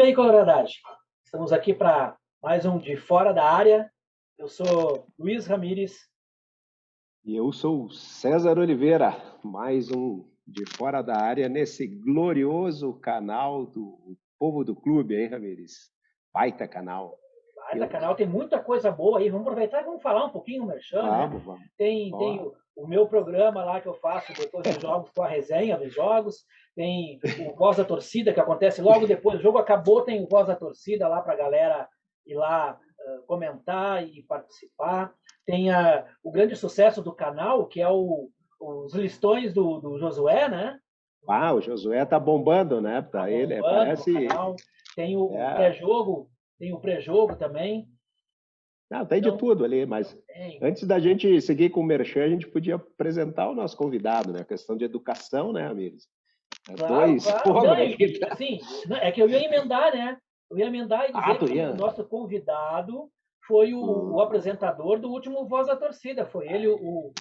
E aí, coloradagem? Estamos aqui para mais um de Fora da Área. Eu sou Luiz Ramires. E eu sou o César Oliveira, mais um de Fora da Área nesse glorioso canal do Povo do Clube, hein, Ramires? Baita canal. Baita canal, tem muita coisa boa aí. Vamos aproveitar e vamos falar um pouquinho do Merchan, né? Vamos, vamos. Tem Ó, o meu programa lá que eu faço depois dos jogos, com a resenha dos jogos. Tem o Voz da Torcida, que acontece logo depois do jogo. Acabou, tem o Voz da Torcida lá para a galera ir lá comentar e participar. Tem o grande sucesso do canal, que é os listões do Josué, né? o Josué tá bombando, né? Tá Tá ele, bombando no parece. canal. Tem o É, pré-jogo, tem o pré-jogo também. não, tem de Então, tudo ali, mas tem. antes da gente seguir com o Merchan, a gente podia apresentar o nosso convidado, né? A questão de educação, né, Ramires? É Claro, dois claro. fogos Não, aqui. assim, é que eu ia emendar, né? Eu ia emendar e dizer Tu que o ia? nosso convidado foi o Hum, apresentador do último Voz da Torcida. Foi ele o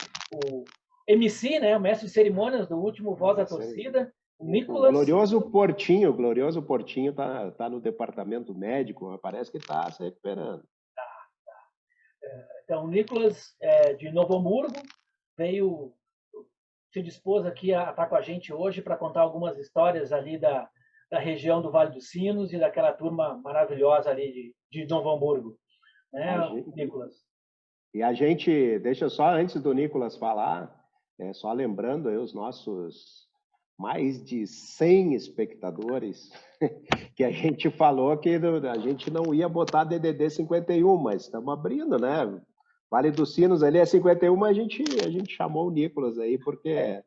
MC, né? O mestre de cerimônias do último Voz da isso aí. Torcida, o O Nicolas. glorioso Portinho tá no departamento médico, mas parece que está se recuperando. Então, o Nicolas de Novo Hamburgo veio, se dispôs aqui a estar com a gente hoje para contar algumas histórias ali da região do Vale dos Sinos e daquela turma maravilhosa ali de Novo Hamburgo, A né, gente, Nicolas? e a gente, deixa só antes do Nicolas falar, só lembrando aí os nossos mais de 100 espectadores, que a gente falou que a gente não ia botar DDD 51, mas estamos abrindo, né? Vale dos Sinos ali é 51, mas a gente chamou o Nicolas aí, porque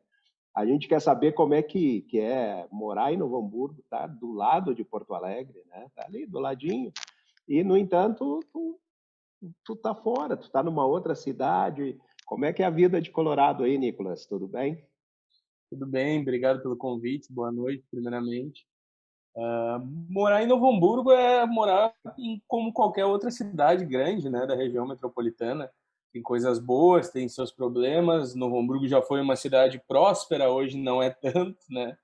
a gente quer saber como é que é morar em Novo Hamburgo, tá do lado de Porto Alegre, né? Tá ali do ladinho. E, no entanto, tu tá fora, tu tá numa outra cidade. Como é que é a vida de Colorado aí, Nicolas? Tudo bem? Tudo bem, obrigado pelo convite. Boa noite, primeiramente. Morar em Novo Hamburgo é morar como qualquer outra cidade grande, né, da região metropolitana. Tem coisas boas, tem seus problemas. Novo Hamburgo já foi uma cidade próspera, hoje não é tanto, né?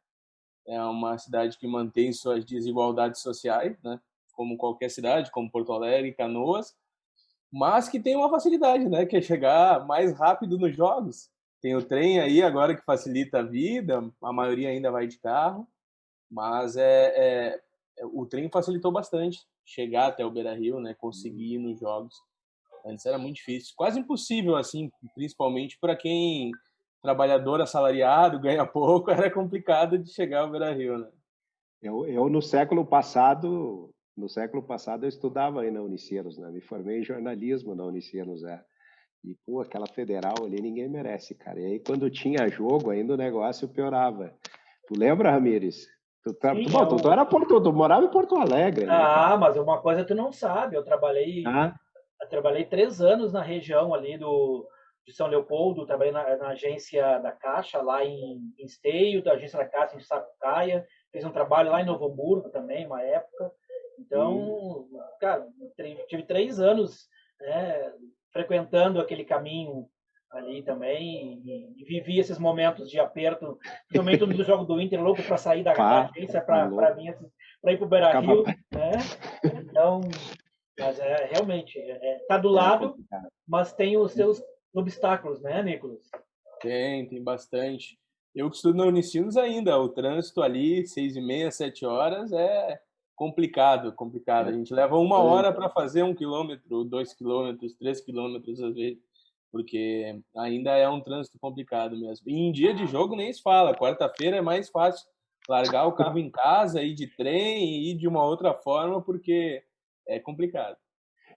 É uma cidade que mantém suas desigualdades sociais, né? Como qualquer cidade, como Porto Alegre, Canoas, mas que tem uma facilidade, né? Que é chegar mais rápido nos jogos. Tem o trem aí agora que facilita a vida, a maioria ainda vai de carro, mas o trem facilitou bastante chegar até o Beira-Rio, né? Conseguir ir nos jogos. Antes era muito difícil, quase impossível, assim, principalmente para quem trabalhador assalariado, ganha pouco, era complicado de chegar ao Beira-Rio, né? Eu no século passado eu estudava aí na Unicinos, né? Me formei em jornalismo na Unicinos, é. E, pô, aquela federal ali ninguém merece, cara. E aí, quando tinha jogo, ainda o negócio piorava. Tu lembra, Ramires? Sim, Bom, tu morava em Porto Alegre, né, cara? mas uma coisa tu não sabe, Ah, eu trabalhei 3 anos na região ali de São Leopoldo, trabalhei na agência da Caixa, lá em Esteio, da agência da Caixa em Sapucaia, fiz um trabalho lá em Novo Hamburgo também, uma época. hum, Então, cara, tive 3 anos, né, frequentando aquele caminho ali também e vivi esses momentos de aperto, principalmente no jogo do Inter, louco para sair da pá, agência tá para louco. vir para ir para o Beira Ficava, Rio, né? Então, mas realmente tá do era lado, complicado. mas tem os seus obstáculos, né, Nicolas? Tem bastante. Eu que estudo na Unicinos ainda, o trânsito ali, 6h30, 7 horas, é complicado, complicado. A É, gente leva uma pois hora é. para fazer 1 quilômetro, 2 quilômetros, 3 quilômetros às vezes, porque ainda é um trânsito complicado mesmo. E em dia de jogo nem se fala, quarta-feira é mais fácil largar o carro em casa, ir de trem, ir de uma outra forma, porque é complicado.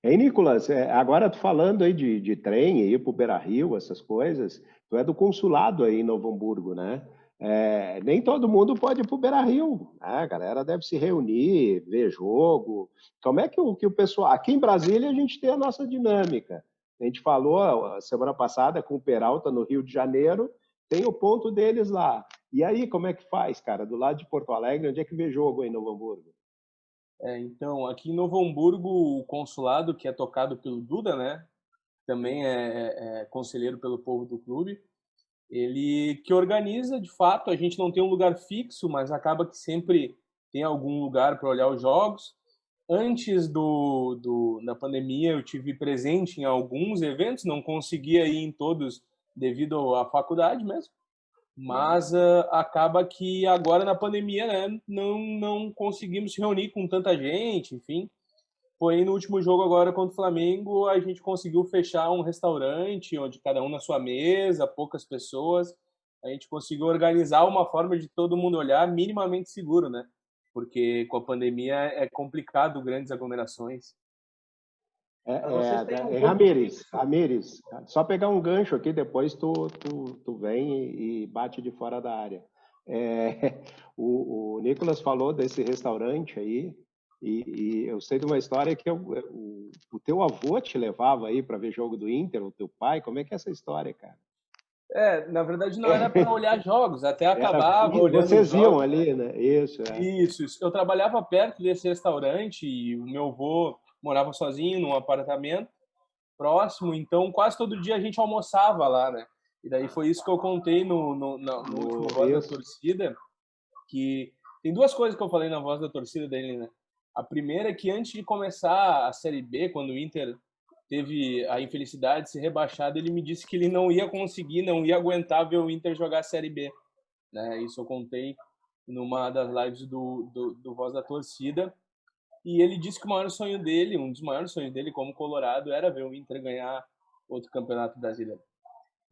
Ei, Nicolas, agora tu falando aí de trem, ir para o Beira-Rio, essas coisas, tu é do consulado aí em Novo Hamburgo, né? Nem todo mundo pode ir para o Beira-Rio, né? A galera deve se reunir, ver jogo. Como é que o pessoal... Aqui em Brasília a gente tem a nossa dinâmica. A gente falou a semana passada com o Peralta no Rio de Janeiro, tem o ponto deles lá. E aí, como é que faz, cara? Do lado de Porto Alegre, onde é que vê jogo aí em Novo Hamburgo? Então, aqui em Novo Hamburgo, o consulado, que é tocado pelo Duda, né? Também é conselheiro pelo povo do clube. Ele que organiza, de fato, a gente não tem um lugar fixo, mas acaba que sempre tem algum lugar para olhar os jogos. Antes da pandemia, eu tive presente em alguns eventos, não conseguia ir em todos devido à faculdade mesmo, mas acaba que agora na pandemia, né, não conseguimos se reunir com tanta gente, enfim. Porém, no último jogo agora contra o Flamengo, a gente conseguiu fechar um restaurante, onde cada um na sua mesa, poucas pessoas. A gente conseguiu organizar uma forma de todo mundo olhar minimamente seguro, né? Porque com a pandemia é complicado grandes aglomerações. Vocês têm um ponto Ramires, só pegar um gancho aqui, depois tu vem e bate de fora da área. O Nicolas falou desse restaurante aí, e eu sei de uma história que o teu avô te levava aí para ver jogo do Inter, o teu pai. Como é que é essa história, cara? Na verdade não era para olhar jogos, até acabava olhando os vocês iam jogos. ali, né? Isso. Isso. Eu trabalhava perto desse restaurante e o meu avô morava sozinho num apartamento próximo, então quase todo dia a gente almoçava lá, né? E daí foi isso que eu contei no último Voz da Torcida, que tem duas coisas que eu falei na Voz da Torcida dele, né? A primeira é que antes de começar a Série B, quando o Inter teve a infelicidade de ser rebaixado, ele me disse que ele não ia conseguir, não ia aguentar ver o Inter jogar a Série B, né? Isso eu contei numa das lives do Voz da Torcida. E ele disse que o maior sonho dele, um dos maiores sonhos dele como colorado, era ver o Inter ganhar outro campeonato brasileiro.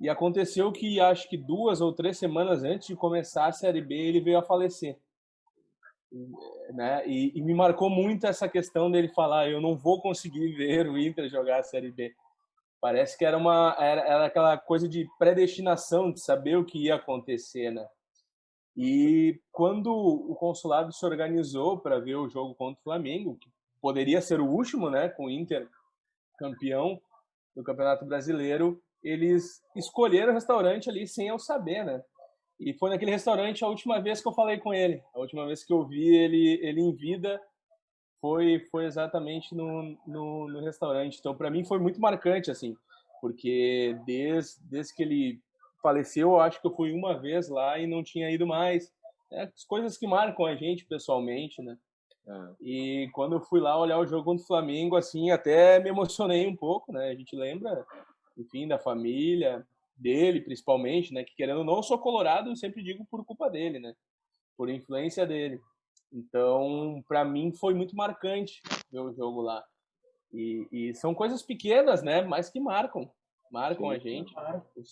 E aconteceu que, acho que 2 ou 3 semanas antes de começar a Série B, ele veio a falecer. Né? E me marcou muito essa questão dele falar: eu não vou conseguir ver o Inter jogar a Série B. Parece que era aquela coisa de predestinação, de saber o que ia acontecer, né? E quando o consulado se organizou para ver o jogo contra o Flamengo, que poderia ser o último, né, com o Inter campeão do Campeonato Brasileiro, eles escolheram o restaurante ali sem eu saber, né? E foi naquele restaurante a última vez que eu falei com ele, a última vez que eu vi ele em vida foi exatamente no restaurante. Então, para mim foi muito marcante, assim, porque desde que ele faleceu, eu acho que eu fui uma vez lá e não tinha ido mais. As coisas que marcam a gente pessoalmente, né? E quando eu fui lá olhar o jogo contra o Flamengo, assim, até me emocionei um pouco, né? A gente lembra, enfim, da família, dele principalmente, né? Que querendo ou não, eu sou colorado, eu sempre digo por culpa dele, né? Por influência dele. Então, para mim foi muito marcante ver o jogo lá. E são coisas pequenas, né? Mas que marcam a gente. Eu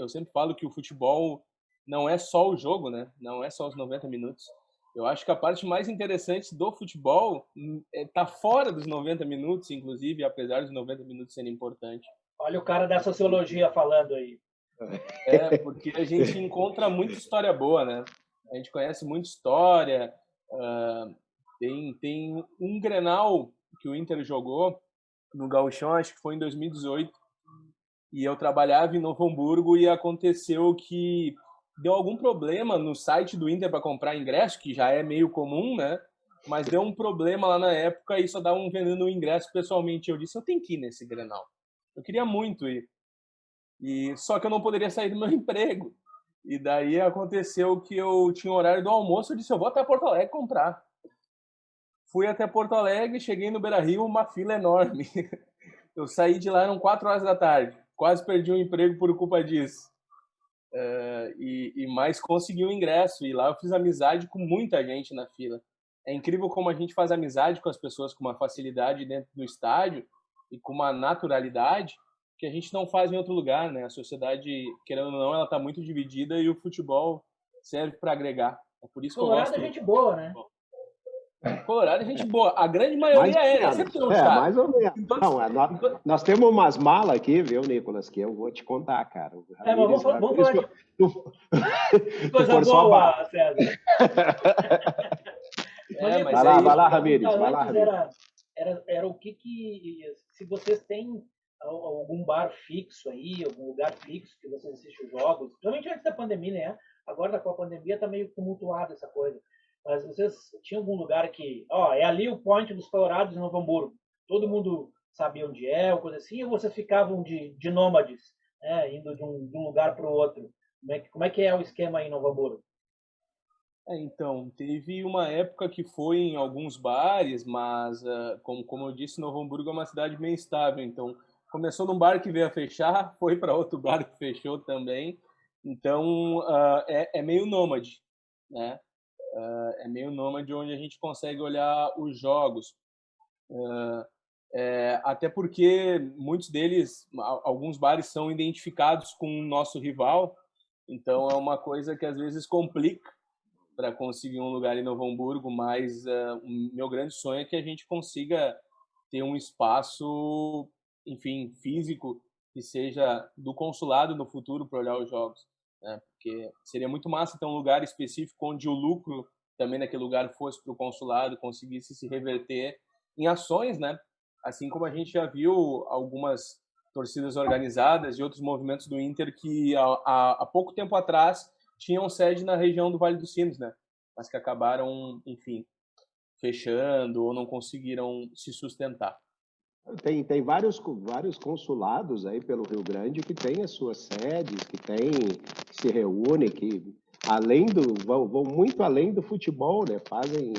sempre falo que o futebol não é só o jogo, né? Não é só os 90 minutos. Eu acho que a parte mais interessante do futebol tá fora dos 90 minutos, inclusive, apesar dos 90 minutos serem importantes. Olha o cara da sociologia falando aí. Porque a gente encontra muita história boa, né? A gente conhece muita história. Tem um Grenal que o Inter jogou no Gauchão, acho que foi em 2018, e eu trabalhava em Novo Hamburgo e aconteceu que deu algum problema no site do Inter para comprar ingresso, que já é meio comum, né? Mas deu um problema lá na época e só estavam vendendo o ingresso pessoalmente. Eu disse, eu tenho que ir nesse Grenal. Eu queria muito ir. Só que eu não poderia sair do meu emprego. E daí aconteceu que eu tinha o horário do almoço, eu disse, eu vou até Porto Alegre comprar. Fui até Porto Alegre, cheguei no Beira-Rio, uma fila enorme. Eu saí de lá, eram 4 horas da tarde. Quase perdi o emprego por culpa disso. Mas consegui o ingresso. E lá eu fiz amizade com muita gente na fila. É incrível como a gente faz amizade com as pessoas com uma facilidade dentro do estádio e com uma naturalidade que a gente não faz em outro lugar, né? A sociedade, querendo ou não, ela está muito dividida e o futebol serve para agregar. É por isso que eu gosto. Colorado é gente boa, né? Colorado é gente boa. A grande maioria sempre tem um chato. Mais ou menos. Nós temos umas malas aqui, viu, Nicolas, que eu vou te contar, cara. Mas vamos falar de coisa boa, César. Vai lá, Ramires. Era o que se vocês têm algum bar fixo aí, algum lugar fixo que vocês assistem os jogos, principalmente antes da pandemia, né? Agora com a pandemia tá meio tumultuada essa coisa. Mas vocês tinham algum lugar que, é ali o point dos Colorados em Novo Hamburgo. Todo mundo sabia onde é, ou coisa assim, ou vocês ficavam de nômades, né, indo de um lugar para o outro? Como é que é o esquema aí em Novo Hamburgo? Então, teve uma época que foi em alguns bares, mas, como eu disse, Novo Hamburgo é uma cidade bem estável. Então, começou num bar que veio a fechar, foi para outro bar que fechou também. Então, é meio nômade, né? É meio nômade onde a gente consegue olhar os jogos. Até porque muitos deles, alguns bares são identificados com o nosso rival, então é uma coisa que às vezes complica para conseguir um lugar em Novo Hamburgo, mas o meu grande sonho é que a gente consiga ter um espaço, enfim, físico que seja do consulado no futuro para olhar os jogos, né? Porque seria muito massa ter um lugar específico onde o lucro também naquele lugar fosse para o consulado, conseguisse se reverter em ações, né? Assim como a gente já viu algumas torcidas organizadas e outros movimentos do Inter que há pouco tempo atrás tinham sede na região do Vale dos Sinos, né? Mas que acabaram, enfim, fechando ou não conseguiram se sustentar. Tem vários consulados aí pelo Rio Grande que têm as suas sedes, que se reúnem, que vão muito além do futebol, né? Fazem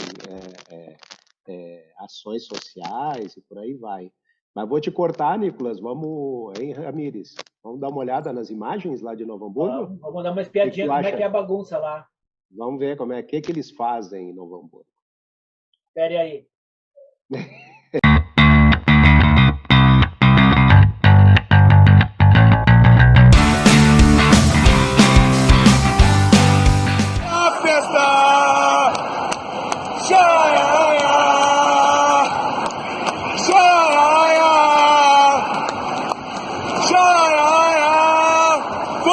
ações sociais e por aí vai. Mas vou te cortar, Nicolas. Hein, Ramires? Vamos dar uma olhada nas imagens lá de Novo Hamburgo? Vamos dar uma espiadinha como é que é a bagunça lá. Vamos ver como que eles fazem em Novo Hamburgo. Espere aí.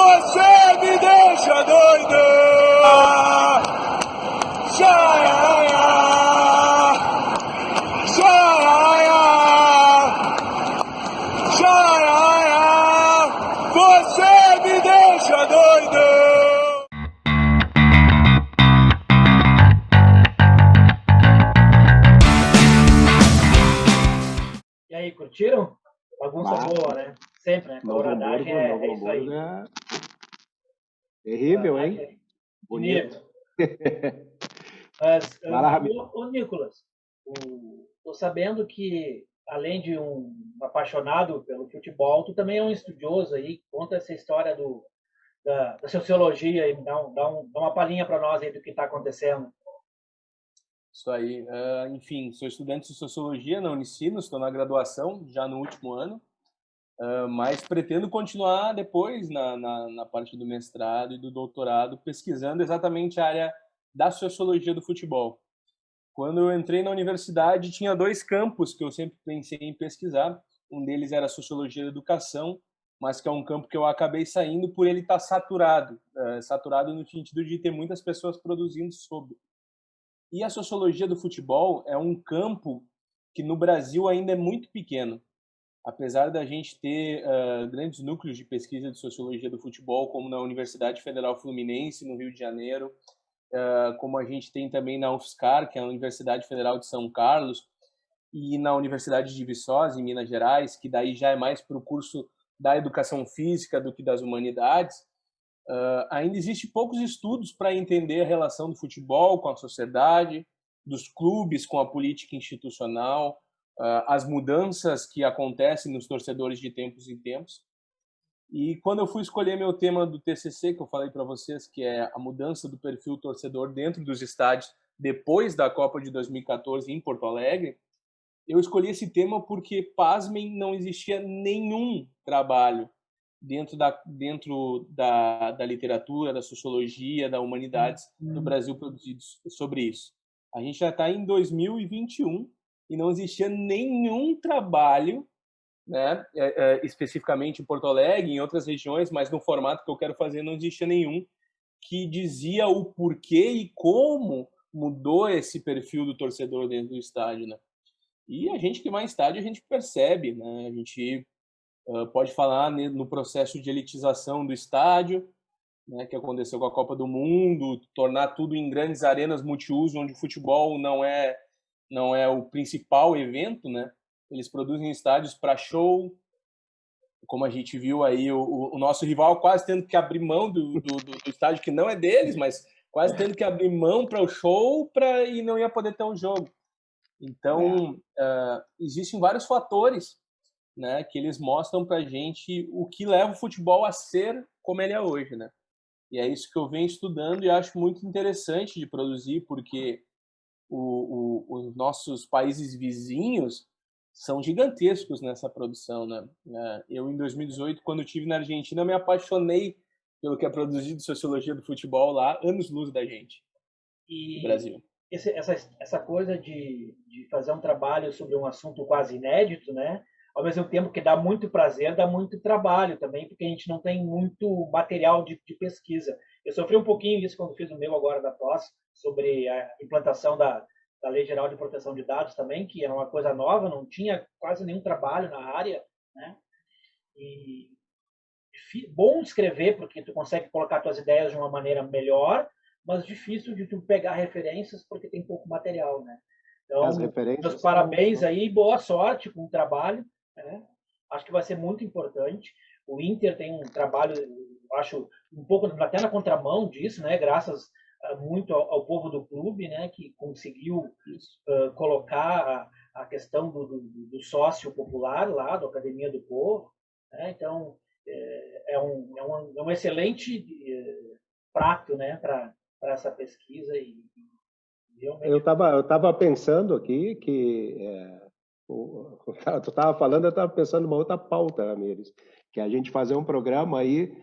Você me deixa doido! Você me deixa doido! E aí, curtiram? Bagunça boa, né? Sempre, né? Coloradagem é isso aí. Terrível, hein? Bonito. Mas, ô Nicolas, tô sabendo que, além de um apaixonado pelo futebol, tu também é um estudioso aí. Conta essa história da sociologia e dá uma palhinha para nós aí do que está acontecendo. Isso aí. Enfim, sou estudante de sociologia na Unicinos, estou na graduação, já no último ano, mas pretendo continuar depois na parte do mestrado e do doutorado, pesquisando exatamente a área da sociologia do futebol. Quando eu entrei na universidade, tinha 2 campos que eu sempre pensei em pesquisar. Um deles era a sociologia da educação, mas que é um campo que eu acabei saindo por ele estar saturado. Saturado no sentido de ter muitas pessoas produzindo sobre. E a sociologia do futebol é um campo que no Brasil ainda é muito pequeno. Apesar da gente ter grandes núcleos de pesquisa de sociologia do futebol, como na Universidade Federal Fluminense, no Rio de Janeiro, como a gente tem também na UFSCar, que é a Universidade Federal de São Carlos, e na Universidade de Viçosa, em Minas Gerais, que daí já é mais para o curso da educação física do que das humanidades, ainda existe poucos estudos para entender a relação do futebol com a sociedade, dos clubes com a política institucional, as mudanças que acontecem nos torcedores de tempos em tempos. E quando eu fui escolher meu tema do TCC, que eu falei para vocês, que é a mudança do perfil torcedor dentro dos estádios depois da Copa de 2014 em Porto Alegre, eu escolhi esse tema porque, pasmem, não existia nenhum trabalho dentro da literatura, da sociologia, da humanidades no Brasil produzidos sobre isso. A gente já está em 2021 e não existia nenhum trabalho, né, especificamente em Porto Alegre, em outras regiões, mas no formato que eu quero fazer não existia nenhum que dizia o porquê e como mudou esse perfil do torcedor dentro do estádio, né? E a gente que vai em estádio, a gente percebe, né? A gente pode falar no processo de elitização do estádio, né, que aconteceu com a Copa do Mundo, tornar tudo em grandes arenas multiuso, onde o futebol não é o principal evento, né? Eles produzem estádios para show, como a gente viu aí o nosso rival quase tendo que abrir mão do estádio que não é deles, mas quase tendo que abrir mão para o show e não ia poder ter um jogo. Então, existem vários fatores, né, que eles mostram para a gente o que leva o futebol a ser como ele é hoje, né? E é isso que eu venho estudando e acho muito interessante de produzir, porque os nossos países vizinhos são gigantescos nessa produção, né? Eu, em 2018, quando estive na Argentina, me apaixonei pelo que é produzido de sociologia do futebol lá, anos-luz da gente, no Brasil. Essa coisa de fazer um trabalho sobre um assunto quase inédito, né? Ao mesmo tempo que dá muito prazer, dá muito trabalho também, porque a gente não tem muito material de pesquisa. Eu sofri um pouquinho isso quando fiz o meu agora da pós, sobre a implantação da Lei Geral de Proteção de Dados também, que era uma coisa nova, não tinha quase nenhum trabalho na área, né? E bom escrever, porque tu consegue colocar tuas ideias de uma maneira melhor, mas difícil de tu pegar referências, porque tem pouco material, né? Então, meus parabéns aí, boa sorte com o trabalho, né? Acho que vai ser muito importante. O Inter tem um trabalho, acho, um pouco até na contramão disso, né? Graças muito ao povo do clube, né? Que conseguiu colocar a questão do sócio popular lá, da Academia do Povo, né? Então, é um excelente prato, né? Para essa pesquisa e realmente... Eu tava pensando aqui que tu estava falando, eu estava pensando numa outra pauta, Ramires, que é a gente fazer um programa aí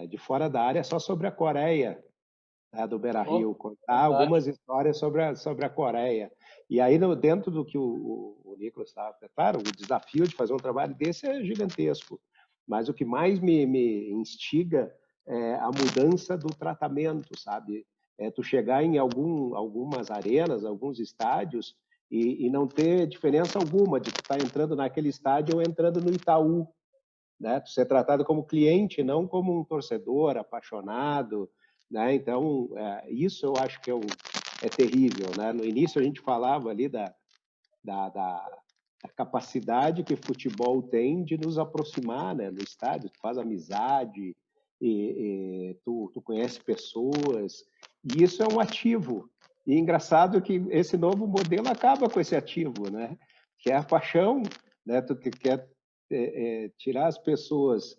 de fora da área só sobre a Coreia, né, do Beira-Rio, contar algumas histórias sobre a Coreia. E aí, dentro do que o Nicolas estava... Claro, o desafio de fazer um trabalho desse é gigantesco, mas o que mais me instiga é a mudança do tratamento, sabe? Tu chegar em algumas arenas, alguns estádios, e não ter diferença alguma de tu estar entrando naquele estádio ou entrando no Itaú, né? Tu ser tratado como cliente, não como um torcedor apaixonado, né? Então, isso eu acho que é terrível, né? No início a gente falava ali da capacidade que o futebol tem de nos aproximar, né? No estádio, tu faz amizade, tu conhece pessoas, e isso é um ativo. E é engraçado que esse novo modelo acaba com esse ativo, né? Que é a paixão, né? Tu quer tirar as pessoas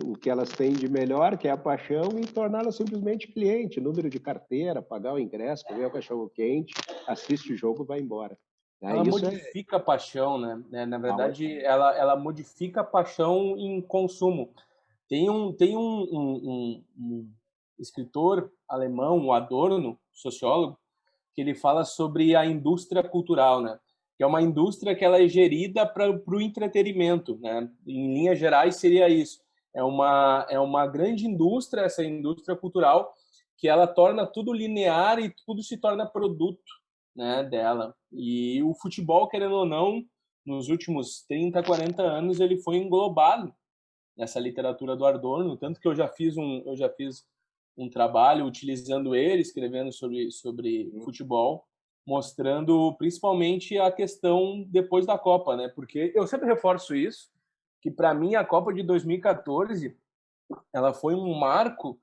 o que elas têm de melhor, que é a paixão, e torná-las simplesmente cliente, número de carteira, pagar o ingresso, comer o cachorro-quente, assiste o jogo, vai embora. Ela modifica a paixão, né? Na verdade, ela modifica a paixão em consumo. Tem um escritor alemão, o Adorno, sociólogo, que ele fala sobre a indústria cultural, né? Que é uma indústria que ela é gerida para o entretenimento, né? Em linhas gerais seria isso. É uma grande indústria, essa indústria cultural, que ela torna tudo linear e tudo se torna produto, né, dela. E o futebol, querendo ou não, nos últimos 30, 40 anos, ele foi englobado nessa literatura do Adorno, tanto que eu já fiz um trabalho utilizando ele, escrevendo sobre futebol, mostrando principalmente a questão depois da Copa, né? Porque eu sempre reforço isso, que para mim a Copa de 2014 ela foi um marco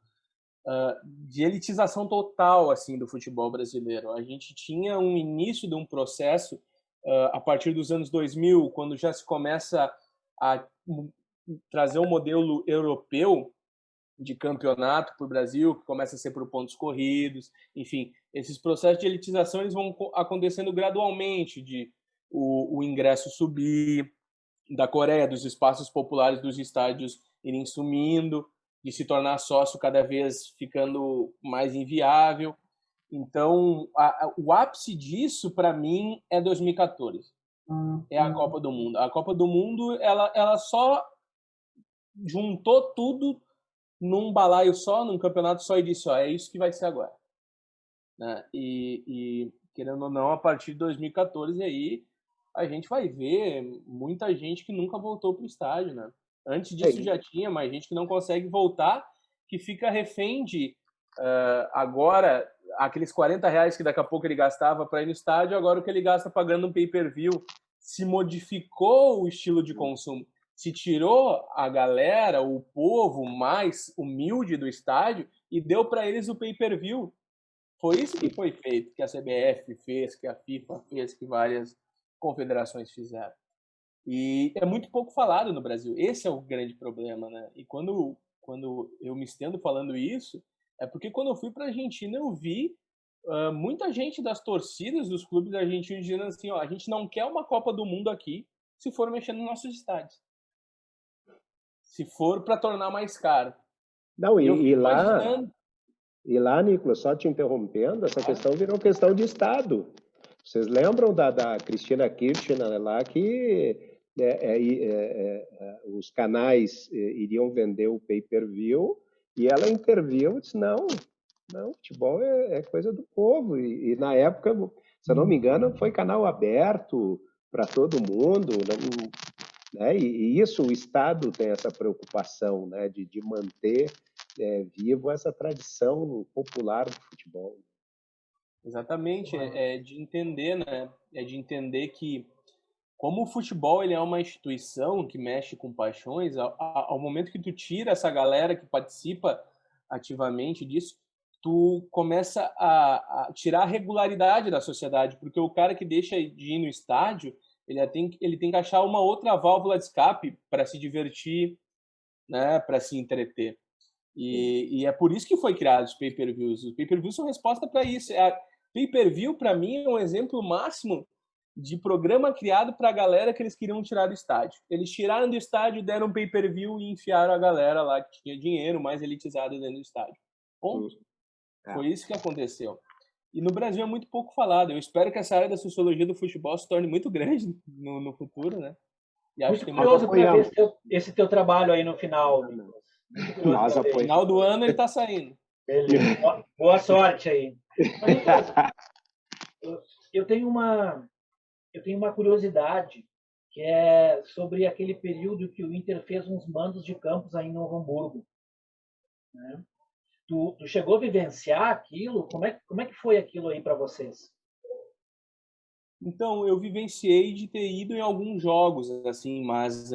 de elitização total assim do futebol brasileiro. A gente tinha um início de um processo a partir dos anos 2000, quando já se começa a trazer um modelo europeu de campeonato para o Brasil, que começa a ser por pontos corridos, enfim, esses processos de elitização eles vão acontecendo gradualmente, de o ingresso subir, da Coreia, dos espaços populares dos estádios irem sumindo, de se tornar sócio cada vez ficando mais inviável. Então, o ápice disso, para mim, é 2014. É a Copa do Mundo. A Copa do Mundo, ela só juntou tudo num balaio só, num campeonato só, e disse, é isso que vai ser agora. Né? E querendo ou não, a partir de 2014 aí, a gente vai ver muita gente que nunca voltou para o estádio, né? Antes disso já tinha, mas gente que não consegue voltar, que fica refém de agora, aqueles R$40 que daqui a pouco ele gastava para ir no estádio, agora o que ele gasta pagando um pay-per-view. Se modificou o estilo de consumo. Se tirou a galera, o povo mais humilde do estádio e deu para eles o pay-per-view. Foi isso que foi feito, que a CBF fez, que a FIFA fez, que várias confederações fizeram. E é muito pouco falado no Brasil. Esse é o grande problema, né? E quando eu me estendo falando isso, é porque quando eu fui para a Argentina, eu vi muita gente das torcidas dos clubes argentinos dizendo assim, ó, a gente não quer uma Copa do Mundo aqui se for mexer nos nossos estádios. Se for para tornar mais caro. Não, e lá, imaginando... Nicolas, só te interrompendo, essa questão virou questão de Estado. Vocês lembram da Cristina Kirchner lá que os canais iriam vender o pay-per-view e ela interviu e disse, não, futebol é coisa do povo. E na época, se eu não me engano, foi canal aberto para todo mundo, né? E isso, o Estado tem essa preocupação, né, de manter vivo essa tradição popular do futebol. Exatamente, é de entender, né? É de entender que como o futebol ele é uma instituição que mexe com paixões, ao momento que tu tira essa galera que participa ativamente disso, tu começa a tirar a regularidade da sociedade, porque o cara que deixa de ir no estádio, ele tem que achar uma outra válvula de escape para se divertir, né? Para se entreter. E é por isso que foi criado os pay-per-views. Os pay-per-views são resposta para isso. Pay-per-view, para mim, é um exemplo máximo de programa criado para a galera que eles queriam tirar do estádio. Eles tiraram do estádio, deram um pay-per-view e enfiaram a galera lá que tinha dinheiro mais elitizada dentro do estádio. Ponto. Foi isso que aconteceu. E no Brasil é muito pouco falado. Eu espero que essa área da sociologia do futebol se torne muito grande no futuro, né? E acho muito curioso para ver esse teu trabalho aí no final. No final do ano ele está saindo. Beleza. Boa sorte aí. Eu tenho uma curiosidade que é sobre aquele período que o Inter fez uns mandos de campos aí em Novo Hamburgo. Né? Tu chegou a vivenciar aquilo? Como é que foi aquilo aí para vocês? Então, eu vivenciei de ter ido em alguns jogos, assim, mas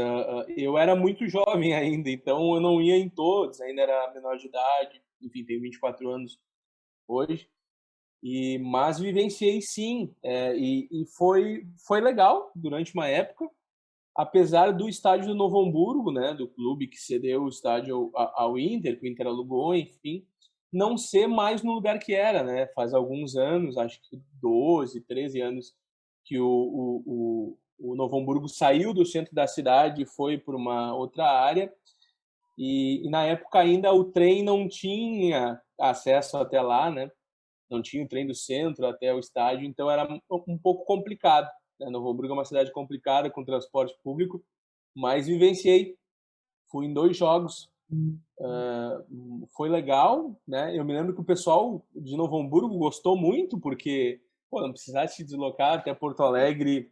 eu era muito jovem ainda, então eu não ia em todos, ainda era menor de idade, enfim, tenho 24 anos hoje, mas vivenciei sim, e foi legal durante uma época, apesar do estádio do Novo Hamburgo, né, do clube que cedeu o estádio ao Inter, que o Inter alugou, enfim, não ser mais no lugar que era, né, faz alguns anos, acho que 12, 13 anos, que o Novo Hamburgo saiu do centro da cidade e foi para uma outra área, e na época ainda o trem não tinha acesso até lá, né? Não tinha o trem do centro até o estádio, então era um pouco complicado, né? Novo Hamburgo é uma cidade complicada com transporte público, mas vivenciei, fui em 2 jogos, foi legal, né? Eu me lembro que o pessoal de Novo Hamburgo gostou muito, porque não precisar se deslocar até Porto Alegre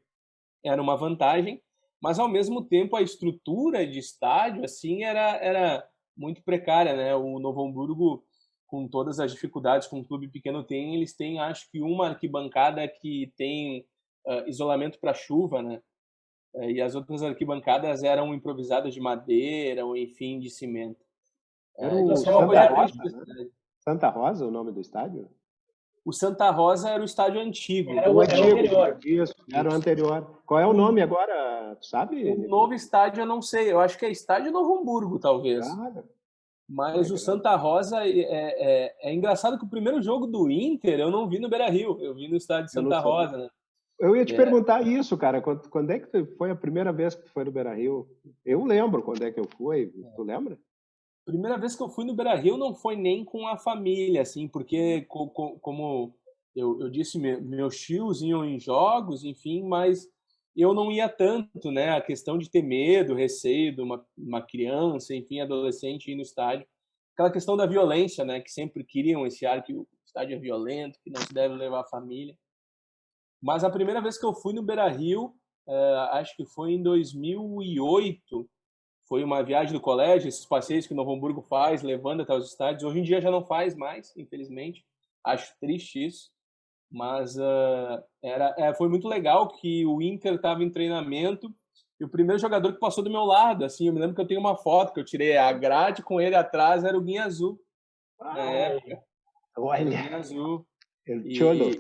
era uma vantagem, mas ao mesmo tempo a estrutura de estádio assim era muito precária, né? O Novo Hamburgo, com todas as dificuldades que um clube pequeno tem, eles têm, acho que uma arquibancada que tem isolamento para chuva, né? E as outras arquibancadas eram improvisadas de madeira ou enfim de cimento. Era o Santa Rosa, né? Santa Rosa, o nome do estádio? O Santa Rosa era o estádio antigo. Era o anterior. Isso, era o anterior. Qual é o nome agora, sabe? O novo estádio eu não sei. Eu acho que é Estádio Novo Hamburgo, talvez. Mas o Santa Rosa é engraçado que o primeiro jogo do Inter eu não vi no Beira-Rio. Eu vi no estádio Santa Rosa, né? Eu ia te perguntar isso, cara. Quando é que foi a primeira vez que tu foi no Beira-Rio? Eu lembro quando é que eu fui. Tu lembra? Primeira vez que eu fui no Beira-Rio não foi nem com a família, assim, porque, como eu disse, meus tios iam em jogos, enfim, mas eu não ia tanto, né? A questão de ter medo, receio de uma criança, enfim, adolescente ir no estádio. Aquela questão da violência, né? Que sempre queriam esse ar que o estádio é violento, que não se deve levar a família. Mas a primeira vez que eu fui no Beira-Rio, acho que foi em 2008, foi uma viagem do colégio, esses passeios que o Novo Hamburgo faz, levando até os estádios. Hoje em dia já não faz mais, infelizmente. Acho triste isso. Mas foi muito legal que o Inter estava em treinamento e o primeiro jogador que passou do meu lado, assim, eu me lembro que eu tenho uma foto que eu tirei a grade com ele atrás, era o Guinha Azul. na época. Olha, Azul. el Cholo.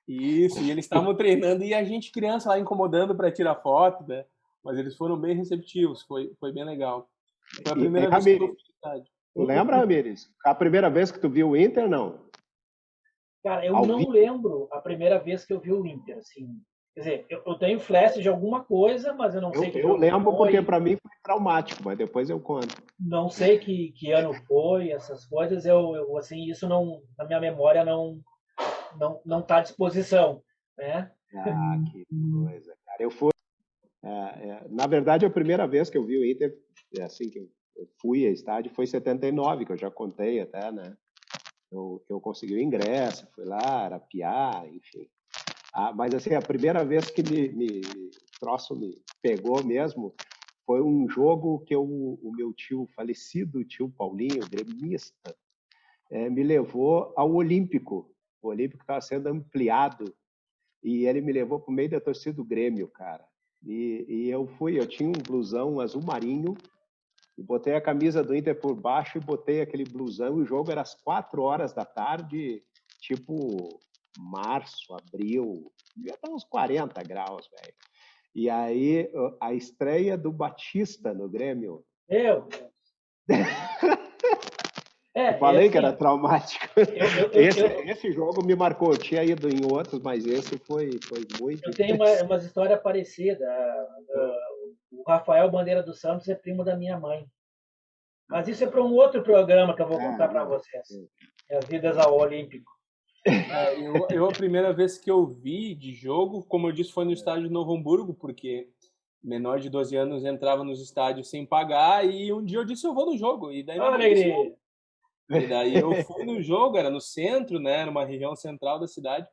Isso, e eles estavam treinando e a gente criança lá incomodando para tirar foto, né? Mas eles foram bem receptivos, foi bem legal. Foi a primeira vez que eu fui no estádio. Lembra, Ramires? A primeira vez que tu viu o Inter, não? Cara, eu não lembro a primeira vez que eu vi o Inter, assim. Quer dizer, eu tenho flash de alguma coisa, mas eu não sei que Eu jogo lembro foi, porque para mim foi traumático, mas depois eu conto. não sei que ano foi, essas coisas, assim, isso não, na minha memória não está à disposição, né? Ah, que coisa, cara. Eu fui, na verdade, a primeira vez que eu vi o Inter, assim que eu fui a estádio, foi em 79, que eu já contei até, né? Eu consegui o ingresso, fui lá, Arapiá, enfim. Mas assim, a primeira vez que o troço me pegou mesmo foi um jogo que o meu tio, falecido tio Paulinho, gremista, me levou ao Olímpico. O Olímpico estava sendo ampliado e ele me levou para o meio da torcida do Grêmio, cara. E eu tinha um blusão azul marinho, e botei a camisa do Inter por baixo e botei aquele blusão. E o jogo era às 4 horas da tarde, tipo março, abril, já tá uns 40 graus, velho. E aí a estreia do Batista no Grêmio. Eu Falei que era traumático. Esse jogo me marcou. Eu tinha ido em outros, mas esse foi muito. Eu tenho uma história parecida. O Rafael Bandeira dos Santos é primo da minha mãe. Mas isso é para um outro programa que eu vou contar para vocês. As vidas ao Olímpico. A primeira vez que eu vi de jogo, como eu disse, foi no estádio de Novo Hamburgo, porque menor de 12 anos entrava nos estádios sem pagar, e um dia eu disse, eu vou no jogo. E daí, eu fui no jogo, era no centro, né, numa região central da cidade,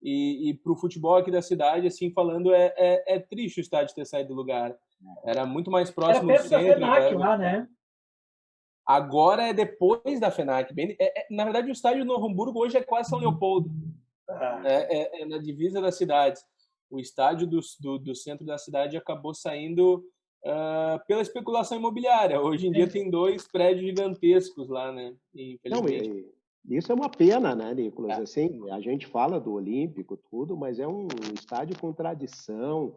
e pro futebol aqui da cidade, assim, falando, é triste o estádio ter saído do lugar. Era muito mais próximo do centro. Era perto da FENAC lá, né? Agora é depois da FENAC. Na verdade, o estádio do Novo Hamburgo hoje é quase São Leopoldo. É na divisa da cidade. O estádio do centro da cidade acabou saindo pela especulação imobiliária. Hoje em dia tem 2 prédios gigantescos lá, né? Infelizmente. Não, isso é uma pena, né, Nicolas? Assim, a gente fala do Olímpico, tudo, mas é um estádio com tradição,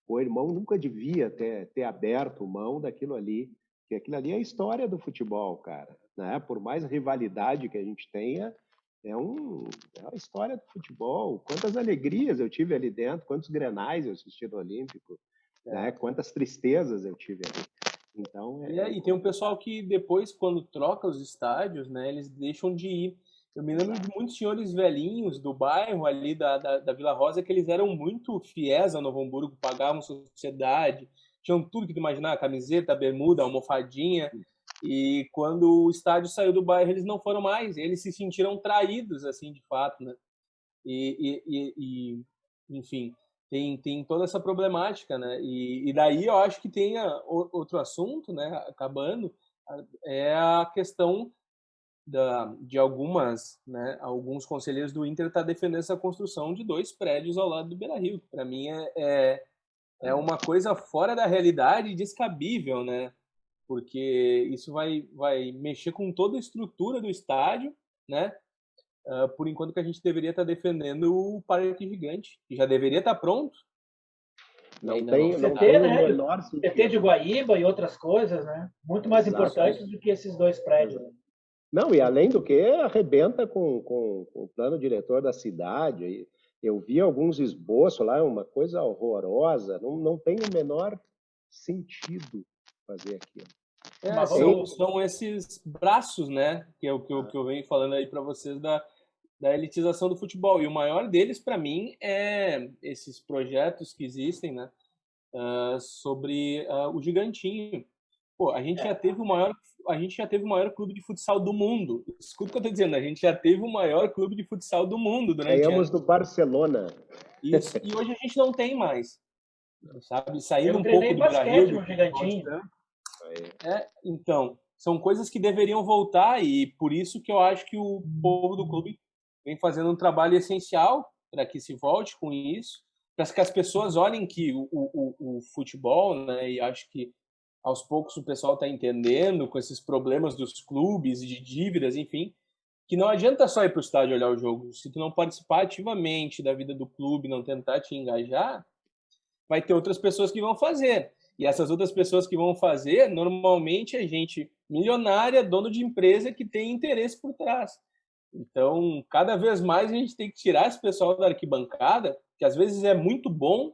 o irmão nunca devia ter aberto mão daquilo ali. Porque aquilo ali é a história do futebol, cara. Né? Por mais rivalidade que a gente tenha, é a história do futebol. Quantas alegrias eu tive ali dentro, quantos grenais eu assisti no Olímpico, né? Quantas tristezas eu tive ali. Então, E tem um pessoal que depois, quando troca os estádios, né, eles deixam de ir. Eu me lembro de muitos senhores velhinhos do bairro ali da Vila Rosa que eles eram muito fiéis a Novo Hamburgo, pagavam sociedade, tinham tudo que tu imaginar, camiseta, bermuda, almofadinha, e quando o estádio saiu do bairro, eles não foram mais, eles se sentiram traídos, assim, de fato, né? Enfim, tem toda essa problemática, né? E daí eu acho que tem outro assunto, né, acabando, é a questão de alguns conselheiros do Inter tá defendendo essa construção de 2 prédios ao lado do Beira-Rio, que para mim é uma coisa fora da realidade e descabível, né? Porque isso vai mexer com toda a estrutura do estádio, né? Por enquanto que a gente deveria estar defendendo o Parque Gigante, que já deveria estar pronto. Não tem o menor sentido. PT de Guaíba e outras coisas, né? Muito mais importantes do que esses 2 prédios. Não, e além do que, arrebenta com o plano diretor da cidade. Eu vi alguns esboços lá, uma coisa horrorosa. Não tem o menor sentido fazer aquilo. São esses braços, né? Que é o que eu venho falando aí para vocês da elitização do futebol. E o maior deles, para mim, é esses projetos que existem, né? Sobre o Gigantinho. Pô, a gente já teve o maior clube de futsal do mundo. Escuta o que eu tô dizendo, a gente já teve o maior clube de futsal do mundo durante anos. do Barcelona. Isso, e hoje a gente não tem mais. Sabe? Saindo um pouco do Brasil. No Gigantinho. Então, são coisas que deveriam voltar e por isso que eu acho que o povo do clube vem fazendo um trabalho essencial para que se volte com isso, para que as pessoas olhem que o futebol, né, e acho que aos poucos o pessoal está entendendo com esses problemas dos clubes, de dívidas, enfim, que não adianta só ir para o estádio olhar o jogo. Se tu não participar ativamente da vida do clube, não tentar te engajar, vai ter outras pessoas que vão fazer. E essas outras pessoas que vão fazer, normalmente é gente milionária, dono de empresa que tem interesse por trás. Então, cada vez mais a gente tem que tirar esse pessoal da arquibancada, que às vezes é muito bom,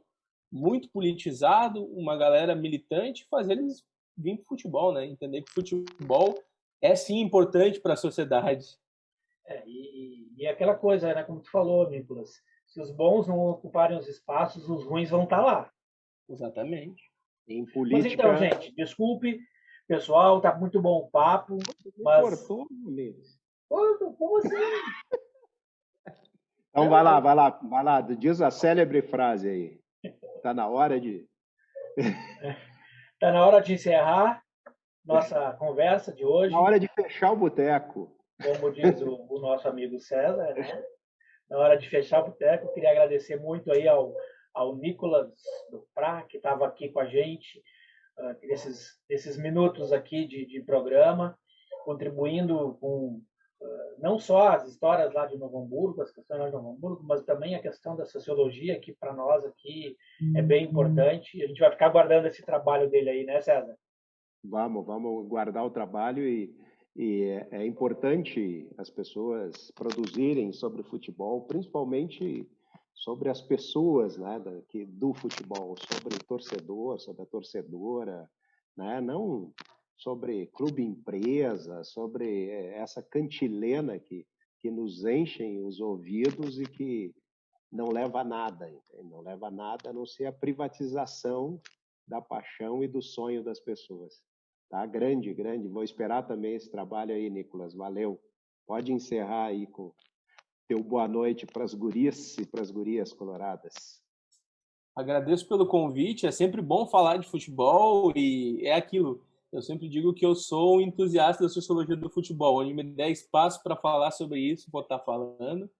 muito politizado, uma galera militante, fazer eles vir para o futebol, né? Entender que o futebol é sim importante para a sociedade. E aquela coisa, né, como tu falou, Nicolas, se os bons não ocuparem os espaços, os ruins vão estar lá. Exatamente. Em Mas política... então, gente, desculpe, pessoal, tá muito bom o papo, mas... Cortou, Mendes. Como assim? Então vai lá, diz a célebre frase aí. Tá na hora de... Tá na hora de encerrar nossa conversa de hoje. Na hora de fechar o boteco. Como diz o nosso amigo César, né? Na hora de fechar o boteco, queria agradecer muito aí ao Nicolas do Prá, que estava aqui com a gente, nesses minutos aqui de programa, contribuindo com não só as histórias lá de Novo Hamburgo, as questões lá de Novo Hamburgo, mas também a questão da sociologia, que para nós aqui é bem importante. A gente vai ficar guardando esse trabalho dele aí, né, César? Vamos guardar o trabalho e é importante as pessoas produzirem sobre futebol, principalmente sobre as pessoas, né, do futebol, sobre o torcedor, sobre a torcedora, né, não sobre clube-empresa, sobre essa cantilena que nos enchem os ouvidos e que não leva a nada, entende? Não leva a nada a não ser a privatização da paixão e do sonho das pessoas. Tá? Grande. Vou esperar também esse trabalho aí, Nicolas. Valeu. Pode encerrar aí com teu boa noite para as gurias e para as gurias coloradas. Agradeço pelo convite. É sempre bom falar de futebol e é aquilo. Eu sempre digo que eu sou um entusiasta da sociologia do futebol. Onde me der espaço para falar sobre isso, vou estar falando.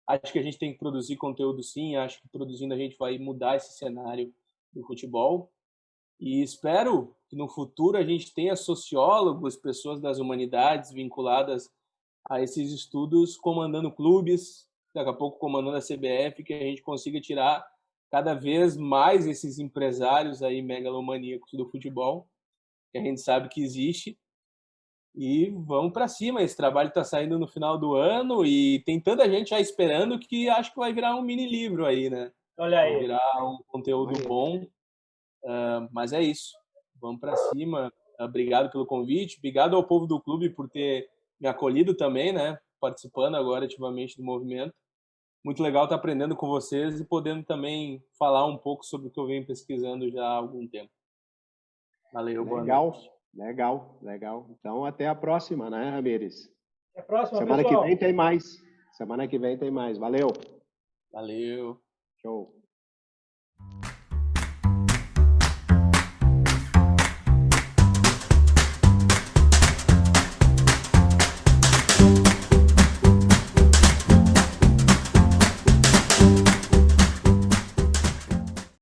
Acho que a gente tem que produzir conteúdo sim. Acho que produzindo a gente vai mudar esse cenário do futebol. E espero que no futuro a gente tenha sociólogos, pessoas das humanidades vinculadas a esses estudos, comandando clubes, daqui a pouco comandando a CBF, que a gente consiga tirar cada vez mais esses empresários aí megalomaníacos do futebol, que a gente sabe que existe. E vamos para cima. Esse trabalho está saindo no final do ano e tem tanta gente já esperando que acho que vai virar um mini livro aí, né? Olha aí. Vai virar um conteúdo bom. Mas é isso. Vamos para cima. Obrigado pelo convite. Obrigado ao povo do clube por ter me acolhido também, né? Participando agora ativamente do movimento. Muito legal estar aprendendo com vocês e podendo também falar um pouco sobre o que eu venho pesquisando já há algum tempo. Valeu, boa noite. Legal. Então, até a próxima, né, Ramires? Até a próxima, Semana pessoal. que vem tem mais. Valeu. Valeu. Show.